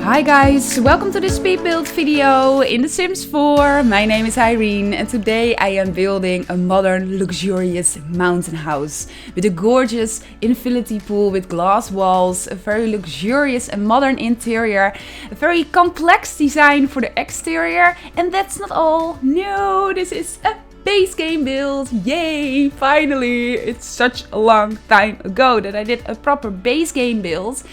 Hi guys, welcome to this speed build video in The Sims 4. My name is Irene and today I am building a modern, luxurious mountain house with a gorgeous infinity pool with glass walls, a very luxurious and modern interior, a very complex design for the exterior, and that's not all. No, this is a base game build. Yay, finally! It's such a long time ago that I did a proper base game build.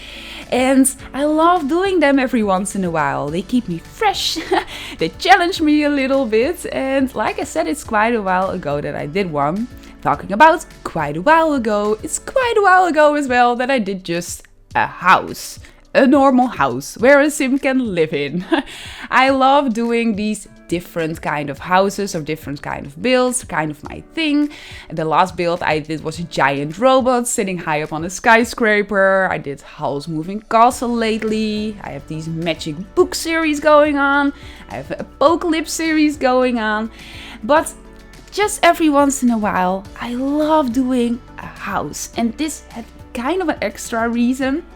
And I love doing them every once in a while. They keep me fresh, they challenge me a little bit. And like I said, it's quite a while ago that I did one. Talking about quite a while ago, it's quite a while ago as well that I did just a house. A normal house where a sim can live in. I love doing these different kind of houses or different kind of builds, kind of my thing. The last build I did was a giant robot sitting high up on a skyscraper. I did House Moving Castle lately. I have these magic book series going on. I have an apocalypse series going on. But just every once in a while, I love doing a house. And this had kind of an extra reason.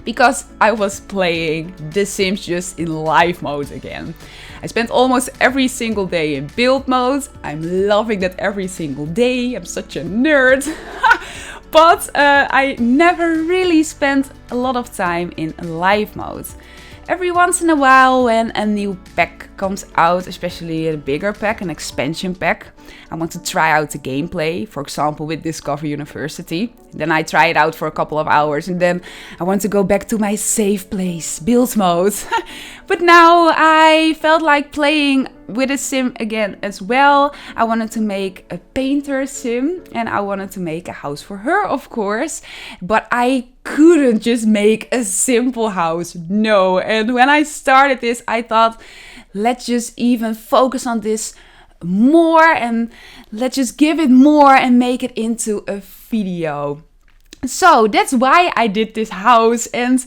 Because I was playing The Sims just in live mode again. I spent almost every single day in build mode. I'm loving that every single day. I'm such a nerd. But I never really spent a lot of time in live mode. Every once in a while when a new pack comes out, especially a bigger pack, an expansion pack, I want to try out the gameplay, for example with Discover University. Then I try it out for a couple of hours and then I want to go back to my safe place, build mode. But now I felt like playing with a sim again as well. I wanted to make a painter sim and I wanted to make a house for her, of course. But I couldn't just make a simple house, no. And when I started this, I thought, let's just even focus on this more and let's just give it more and make it into a video. So that's why I did this house and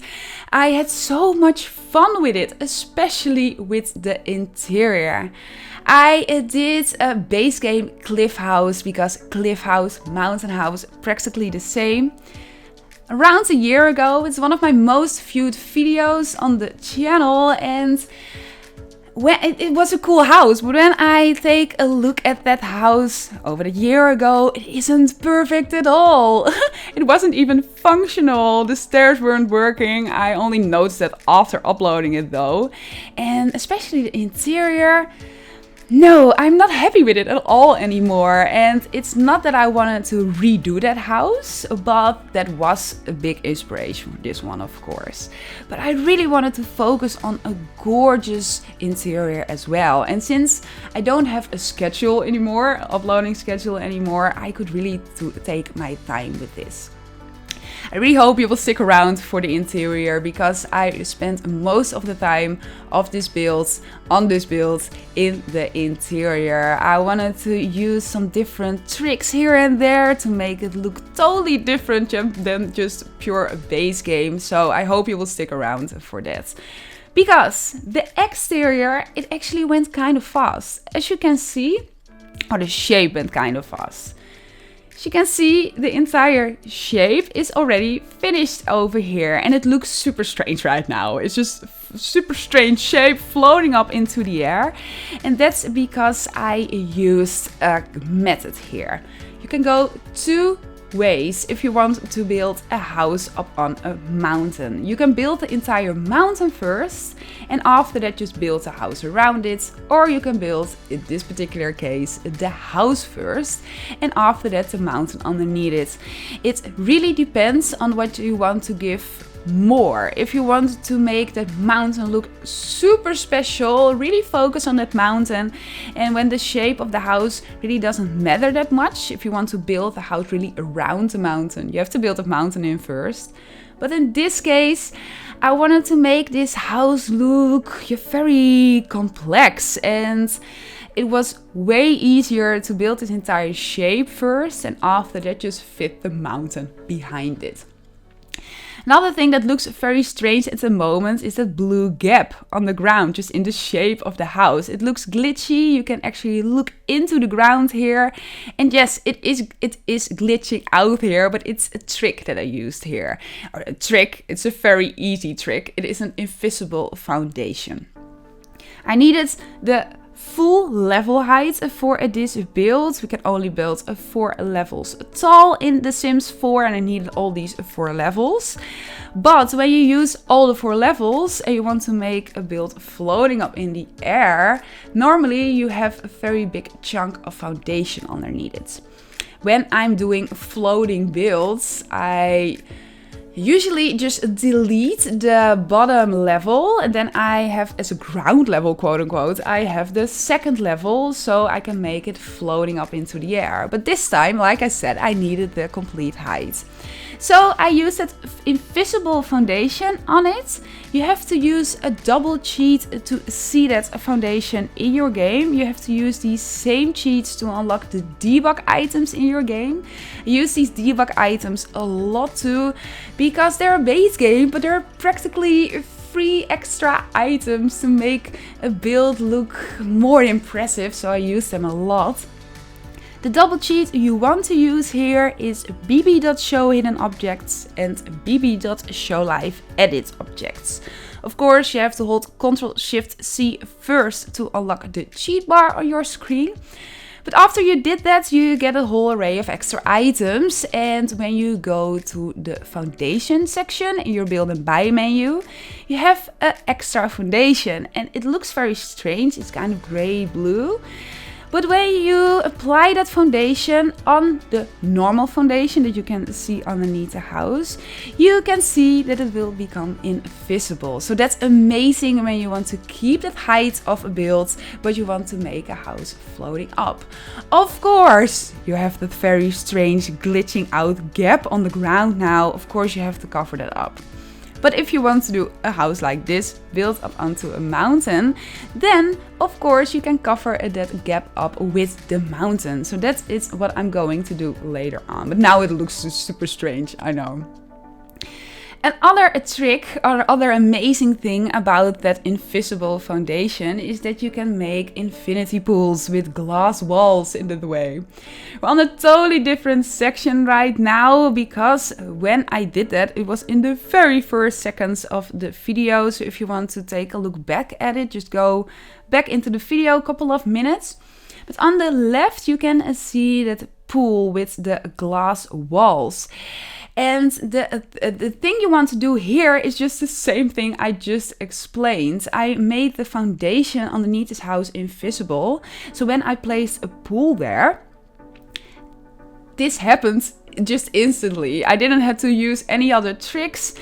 I had so much fun with it, especially with the interior. I did a base game cliff house because cliff house, mountain house, practically the same. Around a year ago, it's one of my most viewed videos on the channel and it was a cool house, but when I take a look at that house over a year ago, it isn't perfect at all. It wasn't even functional. The stairs weren't working. I only noticed that after uploading it though. And especially the interior. No, I'm not happy with it at all anymore. And it's not that I wanted to redo that house, but that was a big inspiration for this one, of course. But I really wanted to focus on a gorgeous interior as well. And since I don't have a schedule anymore, uploading schedule anymore, I could really take my time with this. I really hope you will stick around for the interior because I spent most of the time of this build, on this build, in the interior. I wanted to use some different tricks here and there to make it look totally different than just pure base game. So I hope you will stick around for that. Because the exterior, it actually went kind of fast. As you can see, or the shape went kind of fast. As you can see, the entire shape is already finished over here and it looks super strange right now. It's just super strange shape floating up into the air, and that's because I used a method here. You can go two ways if you want to build a house up on a mountain. You can build the entire mountain first and after that just build a house around it, or you can build, in this particular case, the house first and after that the mountain underneath it. It really depends on what you want to give more. If you want to make that mountain look super special, really focus on that mountain, and when the shape of the house really doesn't matter that much, if you want to build the house really around the mountain, you have to build a mountain in first. But in this case, I wanted to make this house look very complex, and it was way easier to build this entire shape first and after that just fit the mountain behind it. Another thing that looks very strange at the moment is that blue gap on the ground, just in the shape of the house. It looks glitchy. You can actually look into the ground here. And yes, it is glitching out here, but it's a trick that I used here. Or a trick, it's a very easy trick. It is an invisible foundation. I needed the full level height for this build. We can only build 4 levels tall in The Sims 4, and I needed all these 4 levels. But when you use all the 4 levels and you want to make a build floating up in the air, normally you have a very big chunk of foundation underneath it. When I'm doing floating builds, I usually just delete the bottom level, and then I have, as a ground level, quote unquote, I have the second level, so I can make it floating up into the air. But this time, like I said, I needed the complete height. So I used that invisible foundation on it. You have to use a double cheat to see that foundation in your game. You have to use these same cheats to unlock the debug items in your game. I use these debug items a lot too, because they're a base game, but they're practically free extra items to make a build look more impressive, so I use them a lot. The double cheat you want to use here is bb.show hidden objects and bb.show live edit objects. Of course, you have to hold Ctrl-Shift-C first to unlock the cheat bar on your screen. But after you did that, you get a whole array of extra items. And when you go to the foundation section in your build and buy menu, you have an extra foundation. And it looks very strange. It's kind of gray-blue. But when you apply that foundation on the normal foundation that you can see underneath the house, you can see that it will become invisible. So that's amazing when you want to keep that height of a build, but you want to make a house floating up. Of course, you have that very strange glitching out gap on the ground now. Of course, you have to cover that up. But if you want to do a house like this, built up onto a mountain, then of course you can cover that gap up with the mountain. So that is what I'm going to do later on. But now it looks super strange, I know. Another trick or other amazing thing about that invisible foundation is that you can make infinity pools with glass walls in that way. We're on a totally different section right now, because when I did that, it was in the very first seconds of the video. So if you want to take a look back at it, just go back into the video a couple of minutes. But on the left, you can see that pool with the glass walls. And the thing you want to do here is just the same thing I just explained. I made the foundation underneath this house invisible. So when I placed a pool there, this happened just instantly. I didn't have to use any other tricks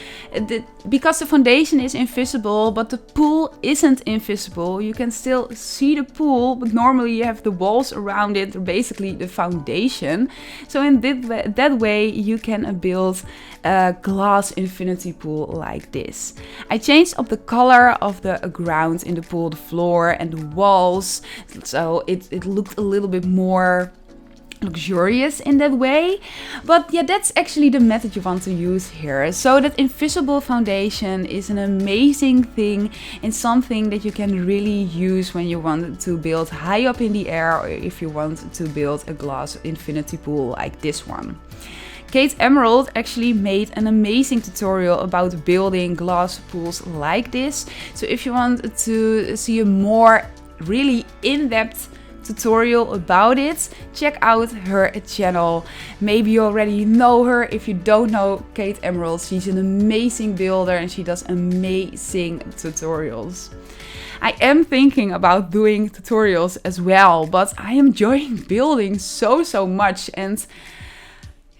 because the foundation is invisible, but the pool isn't invisible. You can still see the pool, but normally you have the walls around it, or basically the foundation. So in that way you can build a glass infinity pool like this. I changed up the color of the ground in the pool, the floor and the walls, so it looked a little bit more luxurious in that way. But yeah, that's actually the method you want to use here. So that invisible foundation is an amazing thing and something that you can really use when you want to build high up in the air, or if you want to build a glass infinity pool like this one. Kate Emerald actually made an amazing tutorial about building glass pools like this. So if you want to see a more really in-depth tutorial about it, check out her channel. Maybe you already know her. If you don't know Kate Emerald, she's an amazing builder and she does amazing tutorials. I am thinking about doing tutorials as well, but I am enjoying building so much, and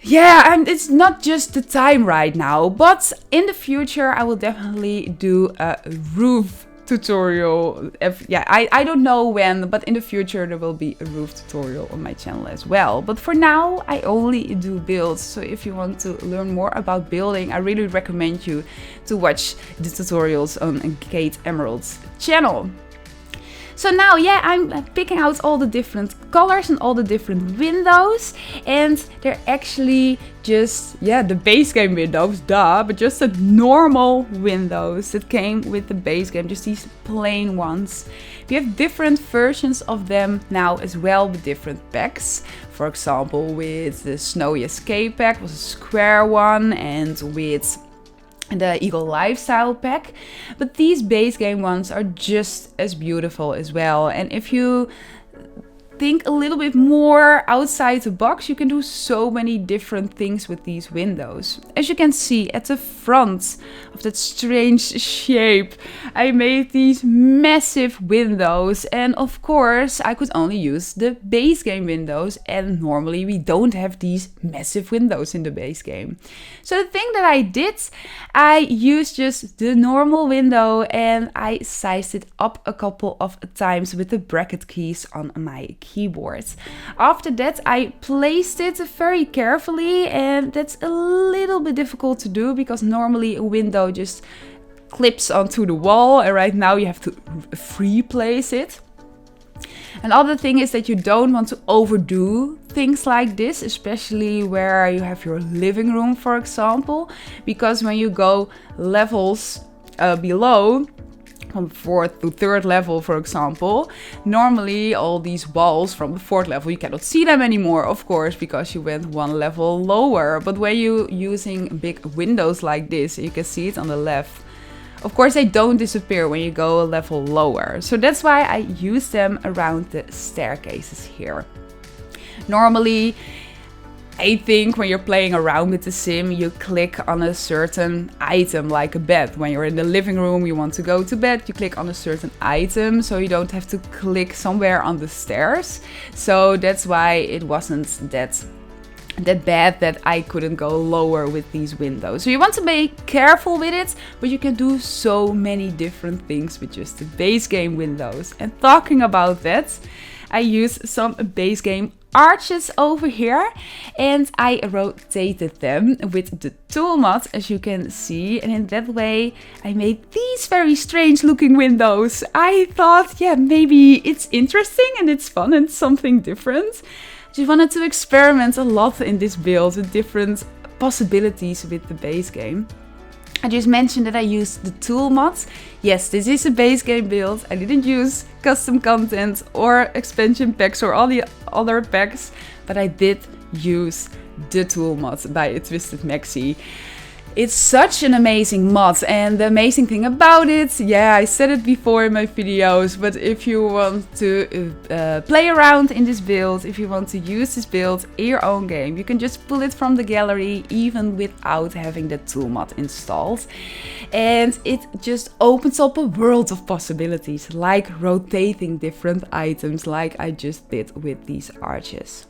yeah, and it's not just the time right now, but in the future I will definitely do a roof tutorial. I don't know when, but in the future there will be a roof tutorial on my channel as well. But for now I only do builds, so if you want to learn more about building, I really recommend you to watch the tutorials on Kate Emerald's channel. So now, yeah, I'm picking out all the different colors and all the different windows, and they're actually just, yeah, the base game windows, duh, but just the normal windows that came with the base game, just these plain ones. We have different versions of them now as well with different packs. For example, with the Snowy Escape pack was a square one, and with the Eagle Lifestyle pack, but these base game ones are just as beautiful as well. And if you think a little bit more outside the box, you can do so many different things with these windows. As you can see at the front of that strange shape, I made these massive windows, and of course I could only use the base game windows, and normally we don't have these massive windows in the base game. So the thing that I did, I used just the normal window and I sized it up a couple of times with the bracket keys on my keyboard. After that, I placed it very carefully, and that's a little bit difficult to do because normally a window just clips onto the wall, and right now you have to free place it. Another thing is that you don't want to overdo things like this, especially where you have your living room, for example, because when you go levels below, from 4th to 3rd level, for example, normally all these walls from the 4th level, you cannot see them anymore, of course, because you went one level lower. But when you're using big windows like this, you can see it on the left, of course they don't disappear when you go a level lower. So that's why I use them around the staircases here. Normally, I think when you're playing around with the sim, you click on a certain item like a bed. When you're in the living room, you want to go to bed, you click on a certain item, so you don't have to click somewhere on the stairs. So that's why it wasn't that bad that I couldn't go lower with these windows. So you want to be careful with it, but you can do so many different things with just the base game windows. And talking about that, I used some base game arches over here, and I rotated them with the tool mat, as you can see, and in that way I made these very strange looking windows. I thought, yeah, maybe it's interesting and it's fun and something different. I just wanted to experiment a lot in this build with different possibilities with the base game. I just mentioned that I used the tool mods. Yes, this is a base game build. I didn't use custom content or expansion packs or all the other packs, but I did use the tool mod by Twisted Maxi. It's such an amazing mod, and the amazing thing about it, yeah, I said it before in my videos, but if you want to play around in this build, if you want to use this build in your own game, you can just pull it from the gallery even without having the tool mod installed. And it just opens up a world of possibilities, like rotating different items like I just did with these arches.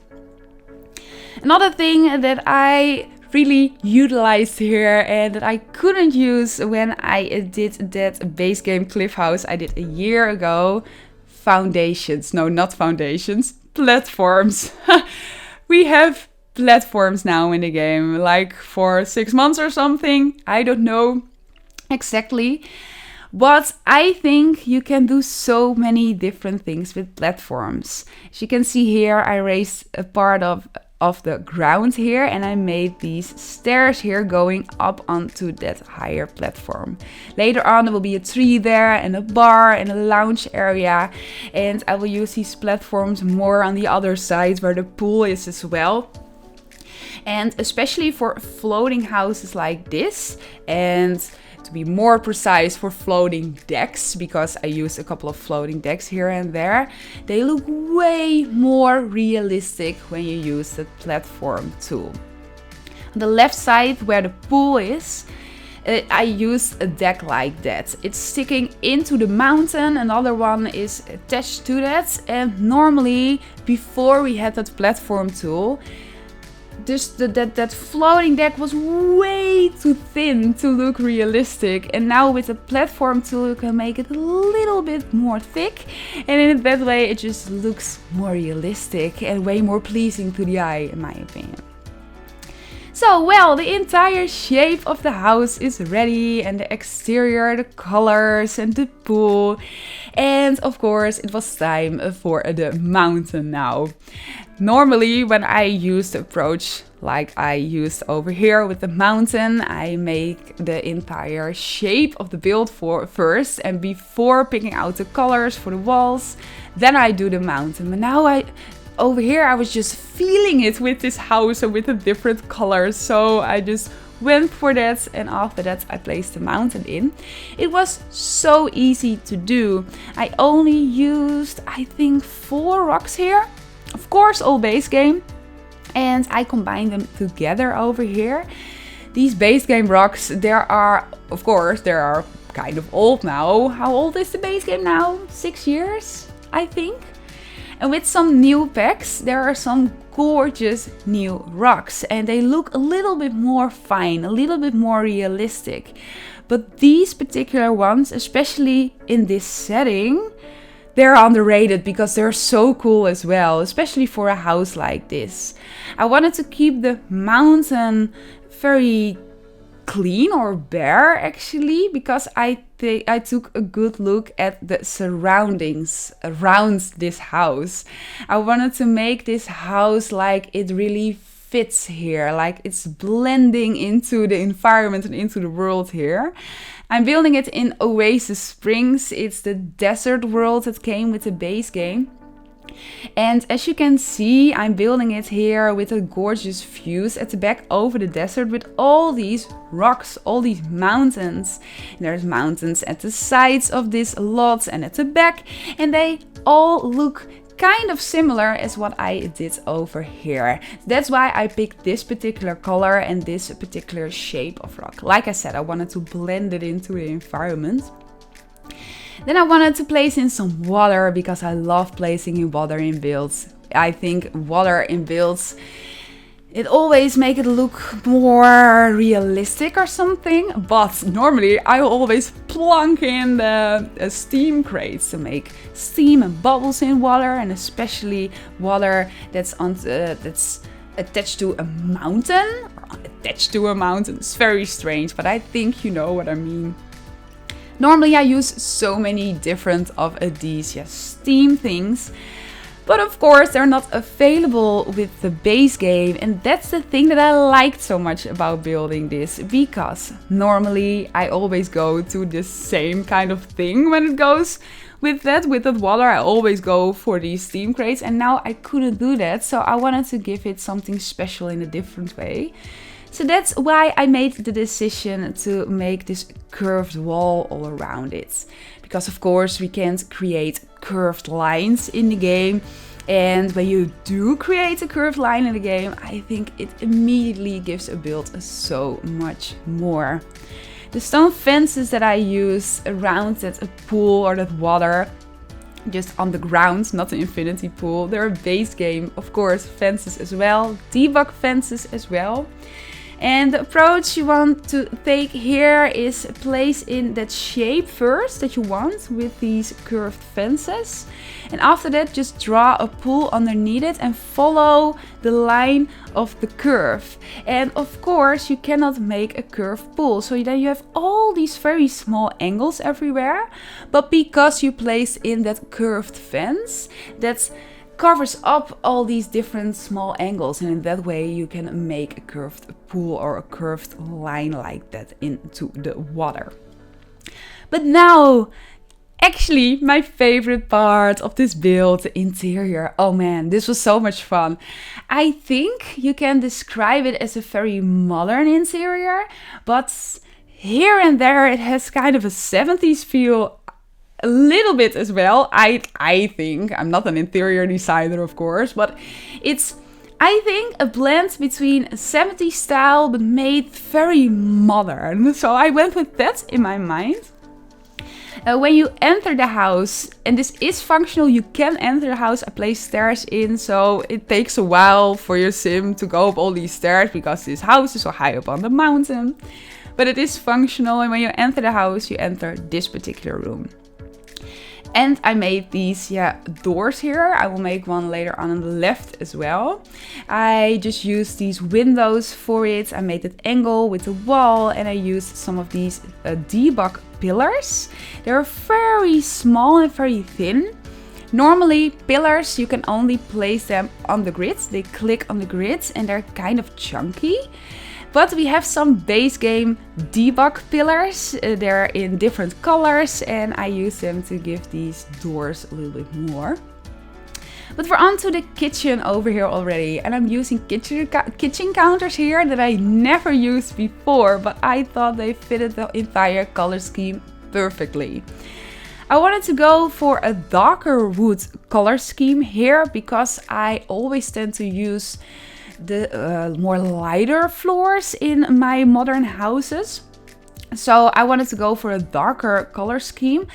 Another thing that I really utilized here and that I couldn't use when I did that base game cliff house I did a year ago. Foundations. No, not foundations. Platforms. We have platforms now in the game, like for 6 months or something. I don't know exactly. But I think you can do so many different things with platforms. As you can see here, I raised a part of the ground here, and I made these stairs here going up onto that higher platform. Later on there will be a tree there and a bar and a lounge area, and I will use these platforms more on the other side where the pool is as well. And especially for floating houses like this, and to be more precise, for floating decks, because I used a couple of floating decks here and there, they look way more realistic when you use the platform tool. On the left side where the pool is, I used a deck like that. It's sticking into the mountain, another one is attached to that, and normally before we had that platform tool, that floating deck was way too thin to look realistic, and now with the platform tool you can make it a little bit more thick, and in that way it just looks more realistic and way more pleasing to the eye, in my opinion. So, well, the entire shape of the house is ready, and the exterior, the colors and the pool. And of course, it was time for the mountain now. Normally, when I use the approach like I used over here with the mountain, I make the entire shape of the build first, and before picking out the colors for the walls, then I do the mountain. But now over here I was just feeling it with this house and with the different colors, so I just went for that, and after that I placed the mountain in. It was so easy to do. I only used, I think, 4 rocks here. Of course, all Basegame, and I combined them together over here. These Basegame rocks, they are kind of old now. How old is the Basegame now? 6 years, I think. And with some new packs, there are some gorgeous new rocks, and they look a little bit more fine, a little bit more realistic. But these particular ones, especially in this setting, they're underrated because they're so cool as well, especially for a house like this. I wanted to keep the mountain very clean or bare actually, because I took a good look at the surroundings around this house. I wanted to make this house like it really fits here, like it's blending into the environment and into the world here. I'm building it in Oasis Springs. It's the desert world that came with the base game. And as you can see, I'm building it here with a gorgeous views at the back over the desert with all these rocks, all these mountains. And there's mountains at the sides of this lot and at the back, and they all look kind of similar as what I did over here. That's why I picked this particular color and this particular shape of rock. Like I said, I wanted to blend it into the environment. Then I wanted to place in some water because I love placing in water in builds. I think water in builds, it always makes it look more realistic or something. But normally I always plunk in the steam crates to make steam and bubbles in water, and especially water that's attached to a mountain. Attached to a mountain, it's very strange, but I think you know what I mean. Normally I use so many different of these steam things, but of course they're not available with the base game, and that's the thing that I liked so much about building this, because normally I always go to the same kind of thing when it goes with that water. I always go for these steam crates, and now I couldn't do that, so I wanted to give it something special in a different way. So that's why I made the decision to make this curved wall all around it. Because of course we can't create curved lines in the game. And when you do create a curved line in the game, I think it immediately gives a build so much more. The stone fences that I use around that pool or that water, just on the ground, not an infinity pool, they're base game, of course, fences as well, debug fences as well. And the approach you want to take here is place in that shape first that you want with these curved fences. And after that, just draw a pool underneath it and follow the line of the curve. And of course, you cannot make a curved pool. So then you have all these very small angles everywhere. But because you place in that curved fence, that's covers up all these different small angles, and in that way you can make a curved pool or a curved line like that into the water. But now, actually my favorite part of this build, the interior. Oh man, this was so much fun. I think you can describe it as a very modern interior, but here and there it has kind of a 70s feel. A little bit as well, I think. I'm not an interior designer, of course, but it's, I think, a blend between a 70s style but made very modern. So I went with that in my mind. When you enter the house, and this is functional, you can enter the house. I placed stairs in, so it takes a while for your sim to go up all these stairs because this house is so high up on the mountain. But it is functional, and when you enter the house, you enter this particular room. And I made these, doors here. I will make one later on the left as well. I just used these windows for it. I made that angle with the wall, and I used some of these debug pillars. They're very small and very thin. Normally, pillars, you can only place them on the grids. They click on the grids and they're kind of chunky. But we have some base game debug pillars. They're in different colors and I use them to give these doors a little bit more. But we're on to the kitchen over here already. And I'm using kitchen counters here that I never used before. But I thought they fitted the entire color scheme perfectly. I wanted to go for a darker wood color scheme here because I always tend to use the more lighter floors in my modern houses. So I wanted to go for a darker color scheme.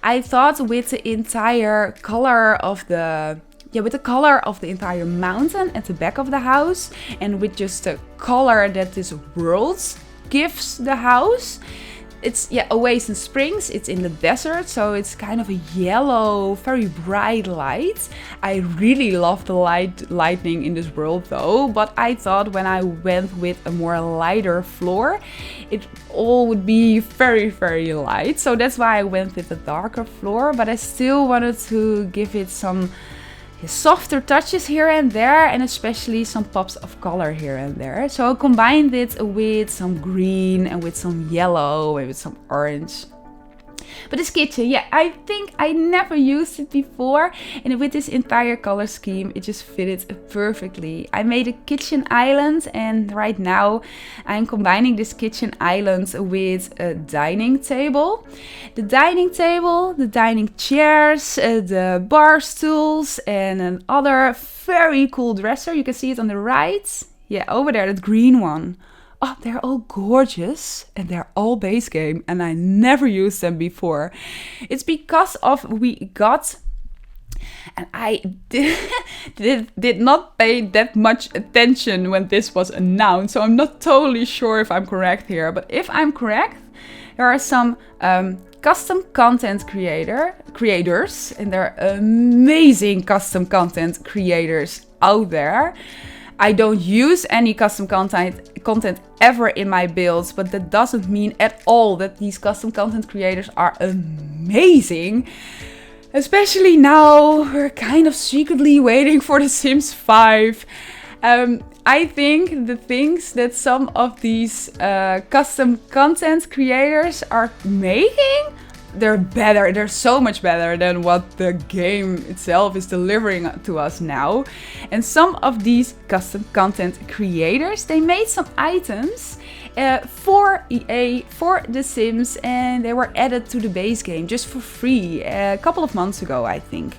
I thought with the entire color of the entire mountain at the back of the house and with just the color that this world gives the house. It's Oasis and Springs, it's in the desert, so it's kind of a yellow, very bright light. I really love the lightning in this world though, but I thought when I went with a more lighter floor, it all would be very, very light. So that's why I went with a darker floor, but I still wanted to give it some softer touches here and there, and especially some pops of color here and there. So I combined it with some green and with some yellow and with some orange. But this kitchen, I think I never used it before, and with this entire color scheme it just fitted perfectly. I made a kitchen island, and right now I'm combining this kitchen island with a dining table. The dining table, the dining chairs, the bar stools, and another very cool dresser. You can see it on the right. Yeah, over there, that green one. Oh, they're all gorgeous and they're all base game and I never used them before. It's because of we got, and I did not pay that much attention when this was announced, so I'm not totally sure if I'm correct here. But if I'm correct, there are some custom content creators, and they're amazing custom content creators out there. I don't use any custom content ever in my builds, but that doesn't mean at all that these custom content creators are amazing. Especially now, we're kind of secretly waiting for The Sims 5. I think the things that some of these custom content creators are making, they're better. They're so much better than what the game itself is delivering to us now. And some of these custom content creators, they made some items for EA, for The Sims, and they were added to the base game just for free a couple of months ago, I think.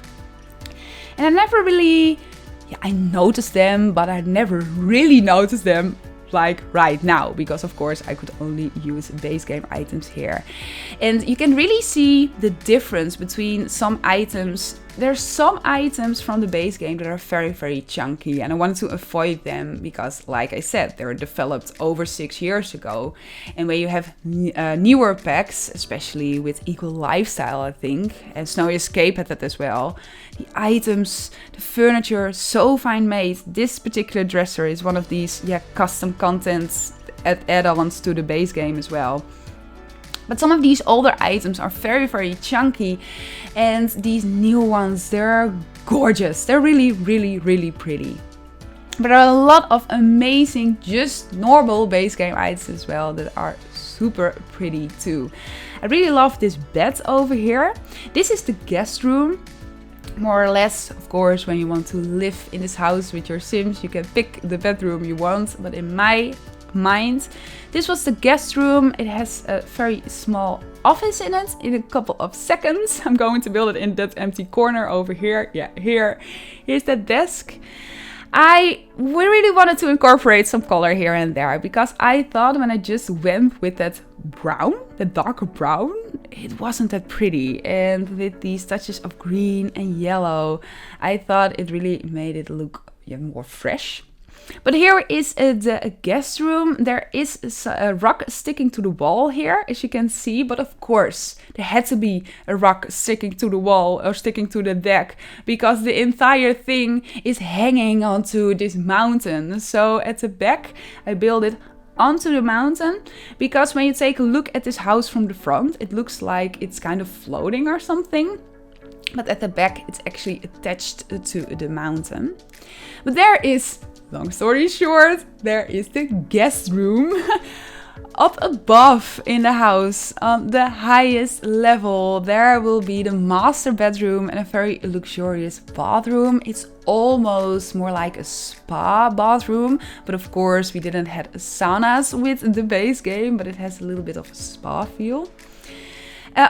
And I never really, I noticed them, but I never really noticed them like right now, because of course I could only use base game items here. And you can really see the difference between some items. There's some items from the base game that are very, very chunky, and I wanted to avoid them because, like I said, they were developed over 6 years ago. And when you have newer packs, especially with Equal Lifestyle, I think, and Snowy Escape had that as well, the items, the furniture, so fine made. This particular dresser is one of these custom contents add-ons to the base game as well. But some of these older items are very, very chunky, and these new ones, they're gorgeous. They're really, really, really pretty. But there are a lot of amazing, just normal base game items as well that are super pretty too. I really love this bed over here. This is the guest room. More or less, of course, when you want to live in this house with your Sims, you can pick the bedroom you want. But in my mind, this was the guest room. It has a very small office in it. In a couple of seconds, I'm going to build it in that empty corner over here. Yeah, here's that desk. I really wanted to incorporate some color here and there, because I thought when I just went with that brown, the darker brown, it wasn't that pretty. And with these touches of green and yellow, I thought it really made it look more fresh. But here is the guest room. There is a rug sticking to the wall here, as you can see. But of course, there had to be a rug sticking to the wall or sticking to the deck, because the entire thing is hanging onto this mountain. So at the back, I built it onto the mountain, because when you take a look at this house from the front, it looks like it's kind of floating or something. But at the back, it's actually attached to the mountain. But there is, long story short, there is the guest room up above in the house. On the highest level, there will be the master bedroom and a very luxurious bathroom. It's almost more like a spa bathroom, but of course we didn't have saunas with the base game, but it has a little bit of a spa feel.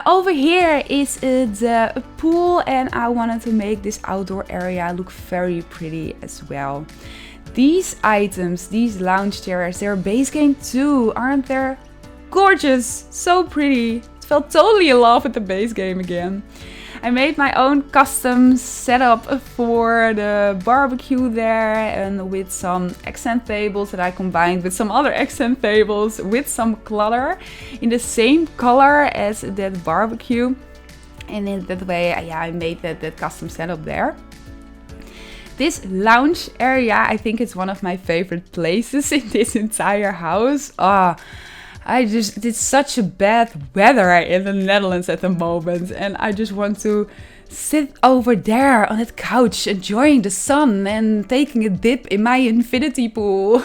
Over here is the pool, and I wanted to make this outdoor area look very pretty as well. These items, these lounge chairs, they're base game too, aren't they? Gorgeous, so pretty. I felt totally in love with the base game again. I made my own custom setup for the barbecue there, and with some accent tables that I combined with some other accent tables with some clutter in the same color as that barbecue. And in that way, I made that custom setup there. This lounge area, I think it's one of my favorite places in this entire house. It's such a bad weather in the Netherlands at the moment, and I just want to sit over there on that couch enjoying the sun and taking a dip in my infinity pool.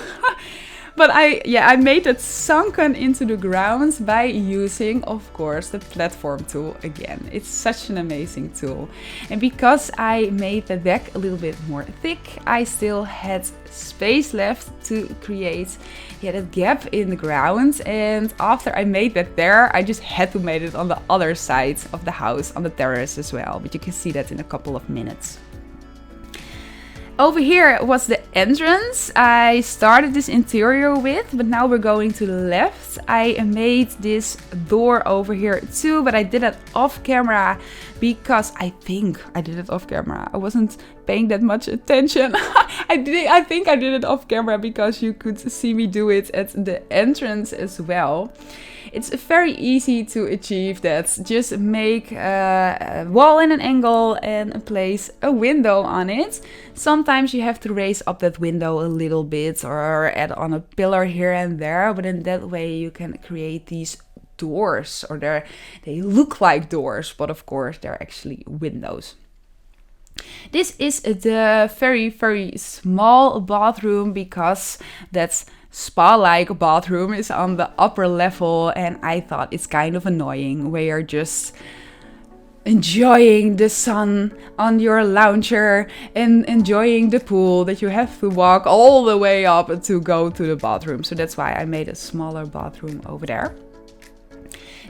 But I made it sunken into the ground by using, of course, the platform tool again. It's such an amazing tool. And because I made the deck a little bit more thick, I still had space left to create that gap in the ground. And after I made that there, I just had to make it on the other side of the house, on the terrace as well. But you can see that in a couple of minutes. Over here was the entrance I started this interior with, but now we're going to the left. I made this door over here too, but I did it off camera because I think I did it off camera. I wasn't paying that much attention. I think I did it off camera because you could see me do it at the entrance as well. It's very easy to achieve that. Just make a wall in an angle and place a window on it. Sometimes you have to raise up that window a little bit or add on a pillar here and there, but in that way you can create these doors, or they look like doors, but of course they're actually windows. This is the very, very small bathroom because that's spa-like bathroom is on the upper level, and I thought it's kind of annoying where you're just enjoying the sun on your lounger and enjoying the pool that you have to walk all the way up to go to the bathroom. So that's why I made a smaller bathroom over there.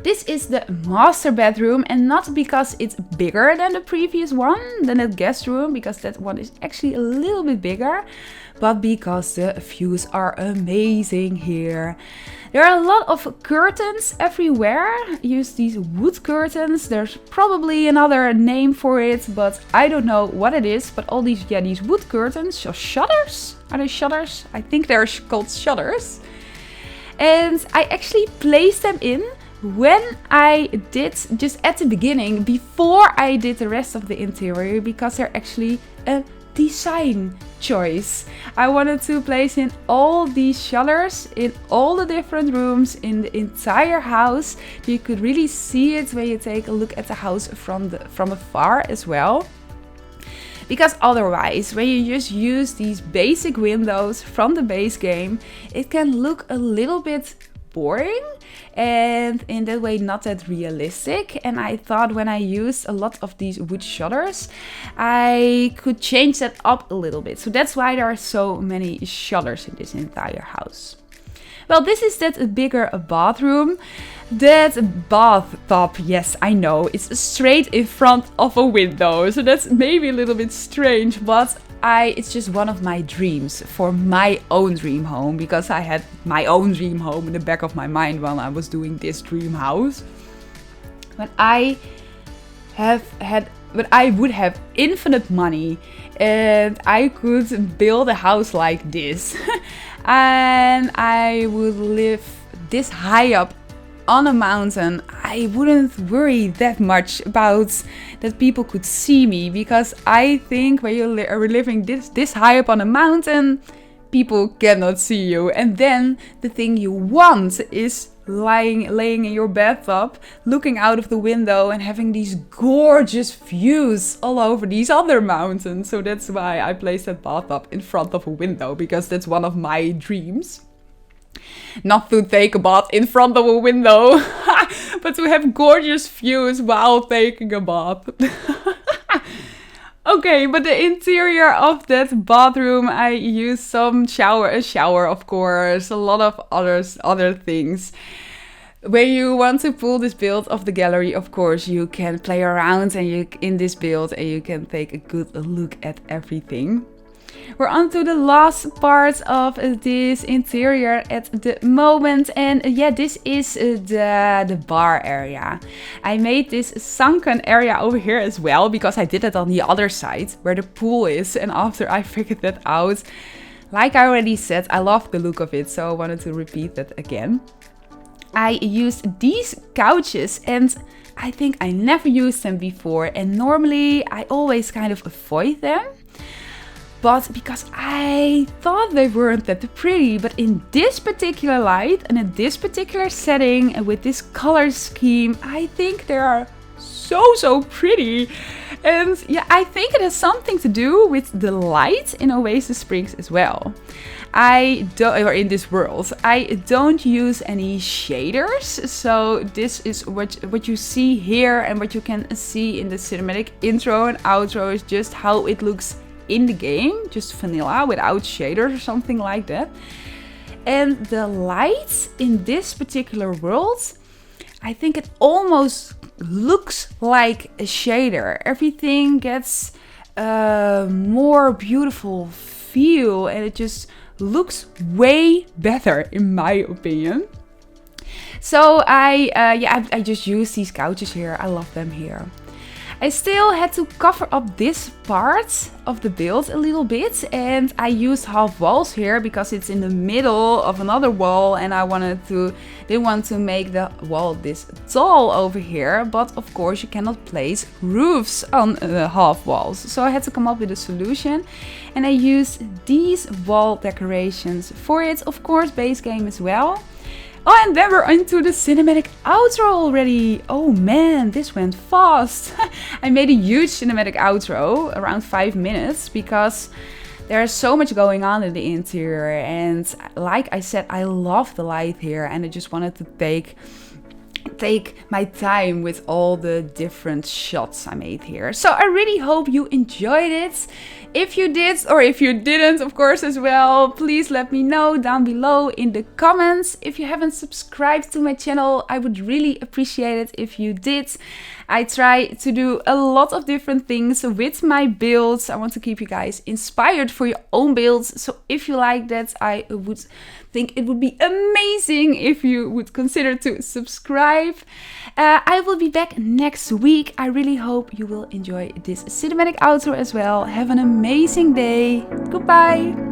This is the master bedroom, and not because it's bigger than the previous one, than the guest room, because that one is actually a little bit bigger, but because the views are amazing here. There are a lot of curtains everywhere. Use these wood curtains. There's probably another name for it, but I don't know what it is. But all these wood curtains, or shutters? Are they shutters? I think they're called shutters. And I actually placed them in when I did, just at the beginning, before I did the rest of the interior, because they're actually a design choice. I wanted to place in all these shutters in all the different rooms in the entire house. You could really see it when you take a look at the house from afar as well. Because otherwise, when you just use these basic windows from the base game, it can look a little bit boring and in that way not that realistic. And I thought when I used a lot of these wood shutters, I could change that up a little bit. So that's why there are so many shutters in this entire house. Well, this is that bigger bathroom. That bathtub, yes, I know, it's straight in front of a window. So that's maybe a little bit strange, but it's just one of my dreams for my own dream home, because I had my own dream home in the back of my mind while I was doing this dream house. But I have had but I would have infinite money and I could build a house like this. And I would live this high up on a mountain. I wouldn't worry that much about that people could see me, because I think when you are living this high up on a mountain, people cannot see you. And then the thing you want is laying in your bathtub, looking out of the window and having these gorgeous views all over these other mountains. So that's why I placed that bathtub in front of a window, because that's one of my dreams. Not to take a bath in front of a window, but to have gorgeous views while taking a bath. Okay, but the interior of that bathroom, I used a shower of course, a lot of other things. When you want to pull this build of the gallery, of course, you can play around in this build and you can take a good look at everything. We're on to the last part of this interior at the moment, and yeah, this is the bar area. I made this sunken area over here as well, because I did it on the other side where the pool is, and after I figured that out, like I already said, I love the look of it, so I wanted to repeat that again. I used these couches, and I think I never used them before, and normally I always kind of avoid them. But because I thought they weren't that pretty, but in this particular light and in this particular setting and with this color scheme, I think they are so pretty. And yeah, I think it has something to do with the light in Oasis Springs as well. Or in this world, I don't use any shaders. So this is what you see here, and what you can see in the cinematic intro and outro is just how it looks in the game, just vanilla without shaders or something like that. And the lights in this particular world, I think it almost looks like a shader. Everything gets a more beautiful feel, and it just looks way better in my opinion. So I just use these couches here. I love them here. I still had to cover up this part of the build a little bit, and I used half walls here because it's in the middle of another wall, and I didn't want to make the wall this tall over here, but of course you cannot place roofs on half walls. So I had to come up with a solution, and I used these wall decorations for it, of course Basegame as well. Oh, and then we're into the cinematic outro already. Oh man, this went fast. I made a huge cinematic outro, around 5 minutes, because there's so much going on in the interior. And like I said, I love the light here, and I just wanted to take my time with all the different shots I made here. So I really hope you enjoyed it. If you did, or if you didn't, of course, as well, please let me know down below in the comments. If you haven't subscribed to my channel, I would really appreciate it if you did. I try to do a lot of different things with my builds. I want to keep you guys inspired for your own builds. So if you like that, I would think it would be amazing if you would consider to subscribe. I will be back next week. I really hope you will enjoy this cinematic outro as well. Have an amazing day. Goodbye.